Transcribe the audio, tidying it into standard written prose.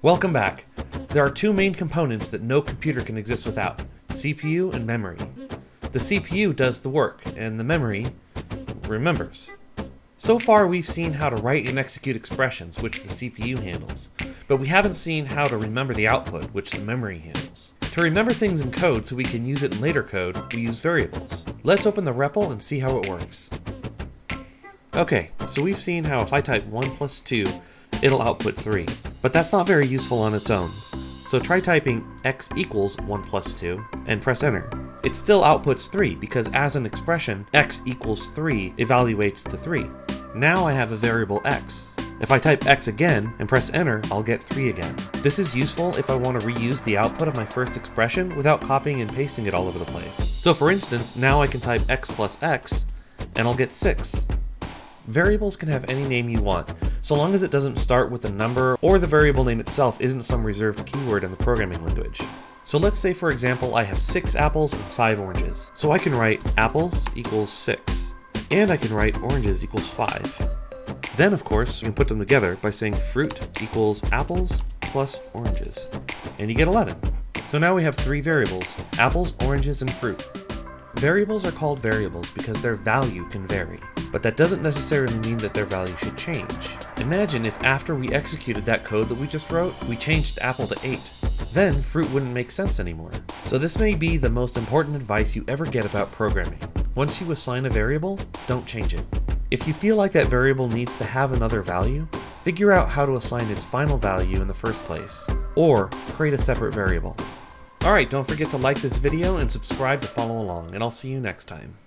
Welcome back. There are two main components that no computer can exist without: CPU and memory. The CPU does the work, and the memory remembers. So far we've seen how to write and execute expressions, which the CPU handles, but we haven't seen how to remember the output, which the memory handles. To remember things in code so we can use it in later code, we use variables. Let's open the REPL and see how it works. Okay, so we've seen how if I type 1 plus 2, it'll output 3. But that's not very useful on its own. So try typing x equals 1 plus 2 and press enter. It still outputs 3 because as an expression, x equals 3 evaluates to 3. Now I have a variable x. If I type x again and press enter, I'll get 3 again. This is useful if I want to reuse the output of my first expression without copying and pasting it all over the place. So for instance, now I can type x plus x and I'll get 6. Variables can have any name you want, so long as it doesn't start with a number or the variable name itself isn't some reserved keyword in the programming language. So let's say for example I have 6 apples and 5 oranges. So I can write apples equals 6, and I can write oranges equals 5. Then of course we can put them together by saying fruit equals apples plus oranges, and you get 11. So now we have 3 variables: apples, oranges, and fruit. Variables are called variables because their value can vary, but that doesn't necessarily mean that their value should change. Imagine if after we executed that code that we just wrote, we changed apple to 8. Then fruit wouldn't make sense anymore. So this may be the most important advice you ever get about programming. Once you assign a variable, don't change it. If you feel like that variable needs to have another value, figure out how to assign its final value in the first place, or create a separate variable. Alright, don't forget to like this video and subscribe to follow along, and I'll see you next time.